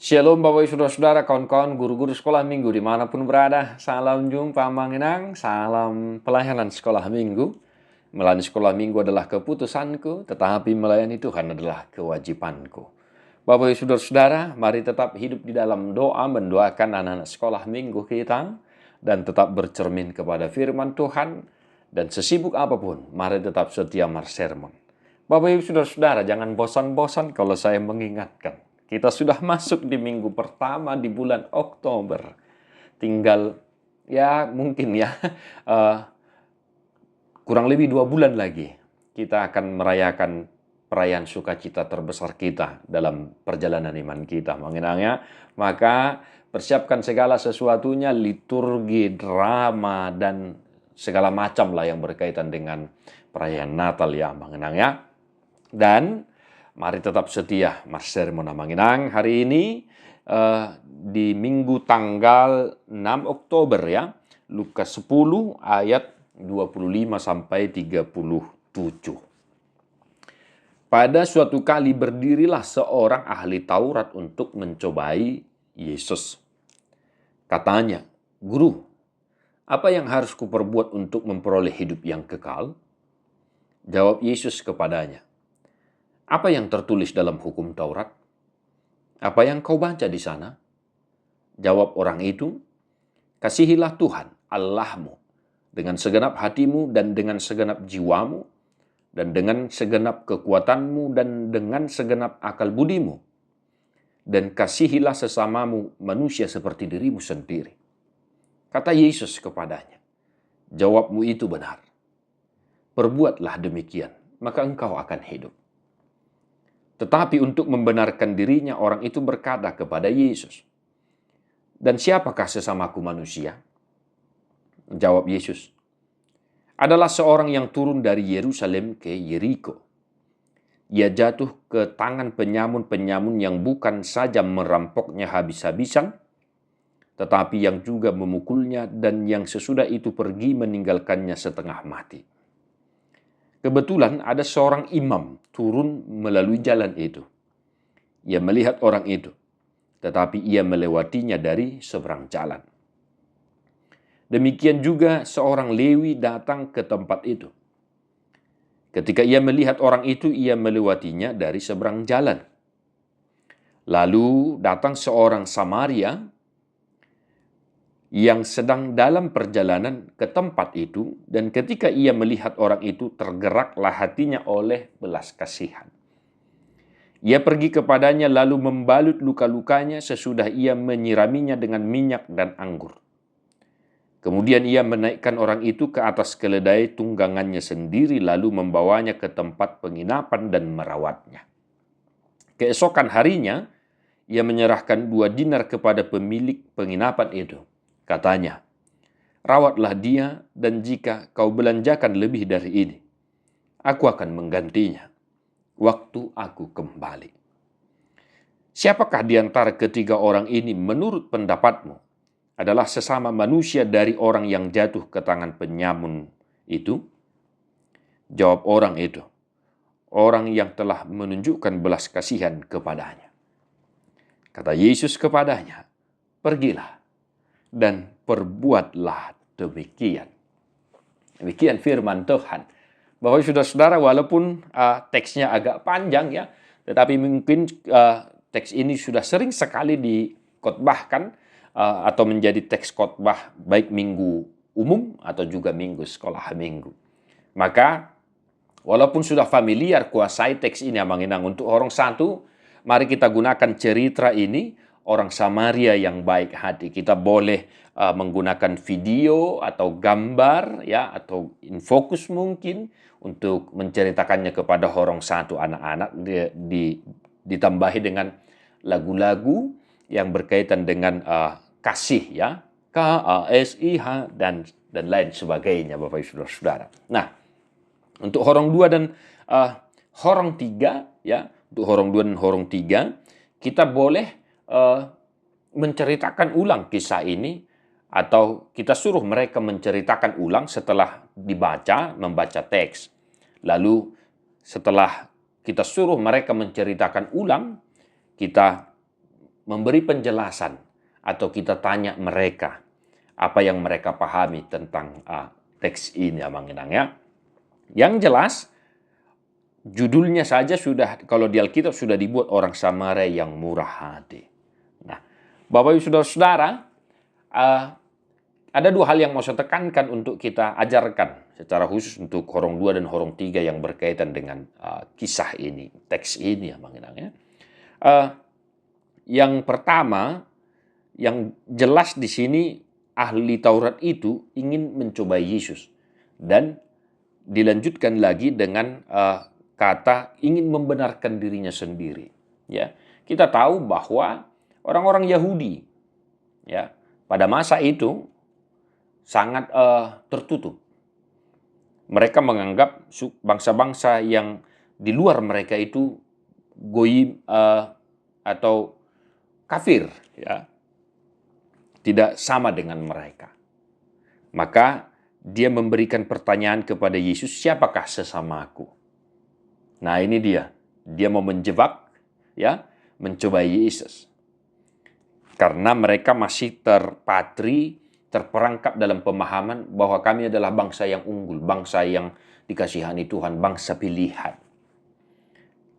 Shalom Bapak Ibu Saudara-saudara, kawan-kawan, guru-guru sekolah minggu dimanapun berada. Salam jumpa Manginang, salam pelayanan sekolah minggu. Melayani sekolah minggu adalah keputusanku, tetapi melayani Tuhan adalah kewajibanku. Bapak Ibu Saudara-saudara, mari tetap hidup di dalam doa, mendoakan anak-anak sekolah minggu kita, dan tetap bercermin kepada firman Tuhan, dan sesibuk apapun, mari tetap setia sermon. Bapak Ibu Saudara-saudara, jangan bosan-bosan kalau saya mengingatkan. Kita sudah masuk di minggu pertama di bulan Oktober. Tinggal mungkin kurang lebih 2 bulan lagi kita akan merayakan perayaan sukacita terbesar kita dalam perjalanan iman kita. Mengenangnya, maka persiapkan segala sesuatunya, liturgi, drama, dan segala macam lah yang berkaitan dengan perayaan Natal ya, mengenangnya. Dan mari tetap setia sermon Manginang hari ini di minggu tanggal 6 Oktober ya. Lukas 10 ayat 25 sampai 37. Pada suatu kali berdirilah seorang ahli Taurat untuk mencobai Yesus. Katanya, "Guru, apa yang harus kuperbuat untuk memperoleh hidup yang kekal?" Jawab Yesus kepadanya, "Apa yang tertulis dalam hukum Taurat? Apa yang kau baca di sana?" Jawab orang itu, "Kasihilah Tuhan Allahmu dengan segenap hatimu dan dengan segenap jiwamu dan dengan segenap kekuatanmu dan dengan segenap akal budimu. Dan kasihilah sesamamu manusia seperti dirimu sendiri." Kata Yesus kepadanya, "Jawabmu itu benar. Perbuatlah demikian, maka engkau akan hidup." Tetapi untuk membenarkan dirinya, orang itu berkata kepada Yesus, "Dan siapakah sesamaku manusia?" Jawab Yesus, "Adalah seorang yang turun dari Yerusalem ke Yeriko. Ia jatuh ke tangan penyamun-penyamun yang bukan saja merampoknya habis-habisan, tetapi yang juga memukulnya dan yang sesudah itu pergi meninggalkannya setengah mati. Kebetulan ada seorang imam turun melalui jalan itu. Ia melihat orang itu, tetapi ia melewatinya dari seberang jalan. Demikian juga seorang Lewi datang ke tempat itu. Ketika ia melihat orang itu, ia melewatinya dari seberang jalan. Lalu datang seorang Samaria yang sedang dalam perjalanan ke tempat itu, dan ketika ia melihat orang itu, tergeraklah hatinya oleh belas kasihan. Ia pergi kepadanya lalu membalut luka-lukanya sesudah ia menyiraminya dengan minyak dan anggur. Kemudian ia menaikkan orang itu ke atas keledai tunggangannya sendiri lalu membawanya ke tempat penginapan dan merawatnya. Keesokan harinya, ia menyerahkan 2 dinar kepada pemilik penginapan itu. Katanya, "Rawatlah dia, dan jika kau belanjakan lebih dari ini, aku akan menggantinya waktu aku kembali." Siapakah di antara ketiga orang ini menurut pendapatmu adalah sesama manusia dari orang yang jatuh ke tangan penyamun itu? Jawab orang itu, "Orang yang telah menunjukkan belas kasihan kepadanya." Kata Yesus kepadanya, "Pergilah dan perbuatlah demikian." Demikian firman Tuhan. Bapak saudara-saudara, walaupun teksnya agak panjang ya, tetapi mungkin teks ini sudah sering sekali dikotbahkan atau menjadi teks khotbah baik minggu umum atau juga minggu sekolah minggu. Maka walaupun sudah familiar kuasai teks ini Manginang, untuk orang satu, mari kita gunakan cerita ini, orang Samaria yang baik hati. Kita boleh menggunakan video atau gambar ya, atau infokus mungkin untuk menceritakannya kepada orang satu anak-anak, ditambahi dengan lagu-lagu yang berkaitan dengan kasih ya, KASIH dan lain sebagainya Bapak Ibu Saudara. Nah, untuk horong 2 dan horong 3 ya, untuk horong 2 dan horong 3 kita boleh menceritakan ulang kisah ini, atau kita suruh mereka menceritakan ulang setelah membaca teks. Lalu setelah kita suruh mereka menceritakan ulang, kita memberi penjelasan atau kita tanya mereka apa yang mereka pahami tentang teks ini, Abang Inang ya. Yang jelas, judulnya saja sudah, kalau di Alkitab sudah dibuat orang Samaria yang murah hati. Nah, Bapak Ibu Saudara-saudara, ada dua hal yang mau saya tekankan untuk kita ajarkan secara khusus untuk Horong 2 dan Horong 3 yang berkaitan dengan kisah ini, teks ini, Abang Inang ya. Yang pertama, yang jelas di sini ahli Taurat itu ingin mencobai Yesus, dan dilanjutkan lagi dengan kata ingin membenarkan dirinya sendiri. Ya, kita tahu bahwa orang-orang Yahudi, ya, pada masa itu sangat tertutup. Mereka menganggap bangsa-bangsa yang di luar mereka itu goyim atau kafir, ya, tidak sama dengan mereka. Maka dia memberikan pertanyaan kepada Yesus, siapakah sesamaku? Nah, ini dia mau menjebak, ya, mencobai Yesus. Karena mereka masih terperangkap dalam pemahaman bahwa kami adalah bangsa yang unggul, bangsa yang dikasihani Tuhan, bangsa pilihan.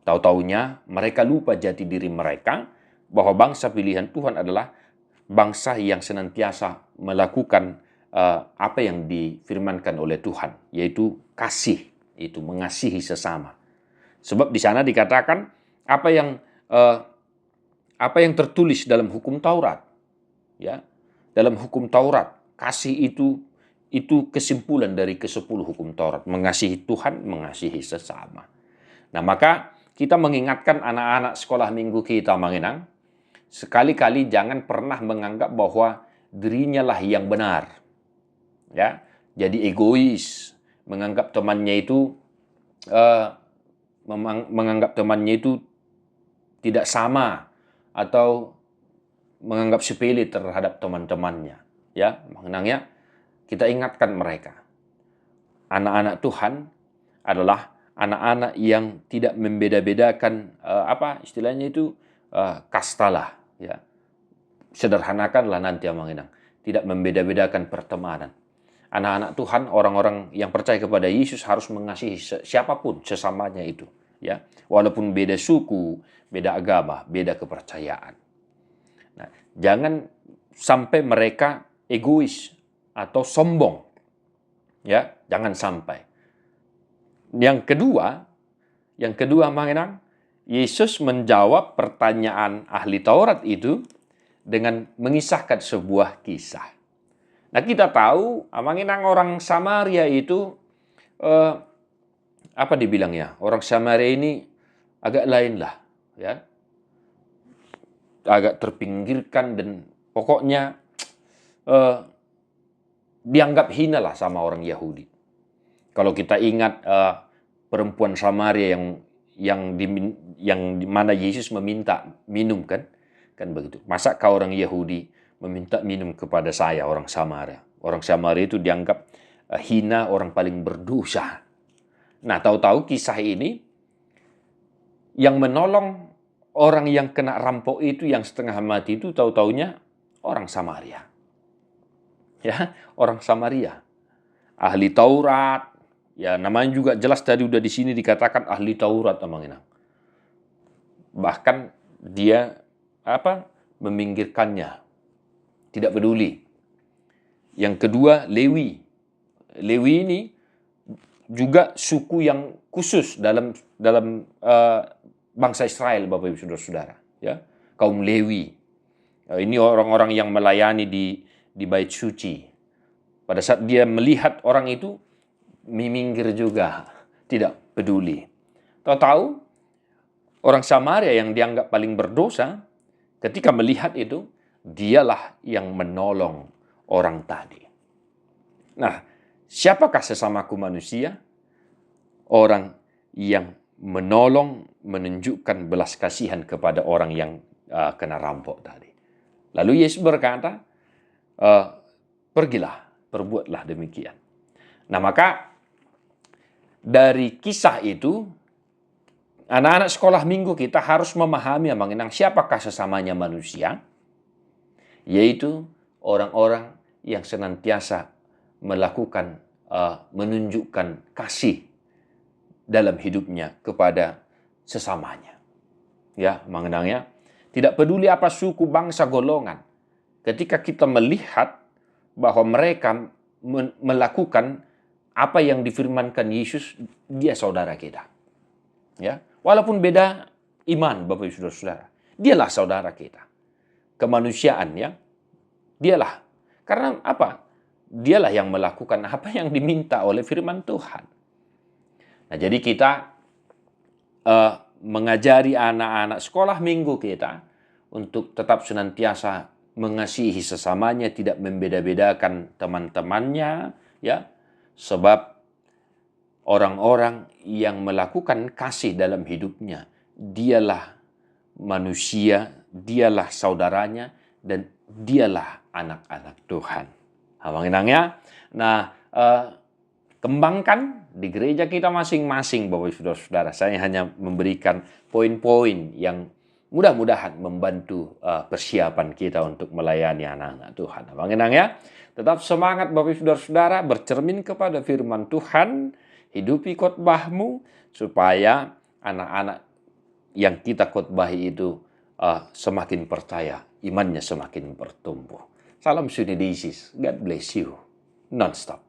Tahu-taunya mereka lupa jati diri mereka, bahwa bangsa pilihan Tuhan adalah bangsa yang senantiasa melakukan apa yang difirmankan oleh Tuhan, yaitu kasih, itu mengasihi sesama. Sebab di sana dikatakan apa yang tertulis dalam hukum Taurat, ya, dalam hukum Taurat, kasih itu kesimpulan dari ke-10 hukum Taurat, mengasihi Tuhan, mengasihi sesama. Nah, maka kita mengingatkan anak-anak sekolah minggu kita, Manginang, sekali-kali jangan pernah menganggap bahwa dirinya lah yang benar, ya. Jadi egois, menganggap temannya itu tidak sama, atau menganggap sepele terhadap teman-temannya, ya. Maknanya kita ingatkan mereka, anak-anak Tuhan adalah anak-anak yang tidak membeda-bedakan istilahnya itu kastalah, ya. Sederhanakanlah nanti, Abang Inang, tidak membeda-bedakan pertemanan. Anak-anak Tuhan, orang-orang yang percaya kepada Yesus harus mengasihi siapapun sesamanya itu, ya. Walaupun beda suku, beda agama, beda kepercayaan. Nah, jangan sampai mereka egois atau sombong, ya, jangan sampai. Yang kedua, Manginang, Yesus menjawab pertanyaan ahli Taurat itu dengan mengisahkan sebuah kisah. Nah, kita tahu, Manginang, orang Samaria itu apa dibilangnya? Orang Samaria ini agak lain lah, ya. Agak terpinggirkan dan pokoknya dianggap hina lah sama orang Yahudi. Kalau kita ingat perempuan Samaria yang di mana Yesus meminta minum, kan begitu. Masa kau orang Yahudi meminta minum kepada saya, orang Samaria? Orang Samaria itu dianggap hina, orang paling berdosa. Nah, tahu-tahu kisah ini yang menolong orang yang kena rampok itu, yang setengah mati itu, tahu-taunya orang Samaria. Ya, orang Samaria. Ahli Taurat. Ya, namanya juga jelas tadi udah di sini dikatakan ahli Taurat, Manginang. Bahkan dia meminggirkannya, tidak peduli. Yang kedua, Lewi. Lewi ini juga suku yang khusus dalam bangsa Israel, Bapak Ibu Saudara-saudara, ya. Kaum Lewi. Ini orang-orang yang melayani di bait suci. Pada saat dia melihat orang itu, meminggir juga, tidak peduli. Tahu-tahu orang Samaria yang dianggap paling berdosa, ketika melihat itu, dialah yang menolong orang tadi. Nah, siapakah sesamaku manusia? Orang yang menolong, menunjukkan belas kasihan kepada orang yang kena rampok tadi. Lalu Yesus berkata, pergilah, perbuatlah demikian. Nah, maka dari kisah itu, anak-anak sekolah minggu kita harus memahami mengenang siapakah sesamanya manusia, yaitu orang-orang yang senantiasa melakukan, menunjukkan kasih dalam hidupnya kepada sesamanya. Ya, mengenangnya, tidak peduli apa suku, bangsa, golongan. Ketika kita melihat bahwa mereka melakukan apa yang difirmankan Yesus, dia saudara kita. Ya, walaupun beda iman, Bapak Ibu Saudara, dialah saudara kita. Kemanusiaan, ya, dialah. Karena apa? Dialah yang melakukan apa yang diminta oleh firman Tuhan. Nah, jadi kita mengajari anak-anak sekolah minggu kita untuk tetap senantiasa mengasihi sesamanya, tidak membeda-bedakan teman-temannya, ya. Sebab orang-orang yang melakukan kasih dalam hidupnya, dialah manusia, dialah saudaranya, dan dialah anak-anak Tuhan. Mengenangnya, nah, kembangkan di gereja kita masing-masing, Bapak Ibu Saudara. Saya hanya memberikan poin-poin yang mudah-mudahan membantu persiapan kita untuk melayani anak-anak Tuhan. Mengenangnya, tetap semangat Bapak Ibu Saudara, bercermin kepada firman Tuhan, hidupi khotbahmu supaya anak-anak yang kita khotbahi itu semakin percaya, imannya semakin bertumbuh. Salam Sunnidisis, God bless you, non-stop.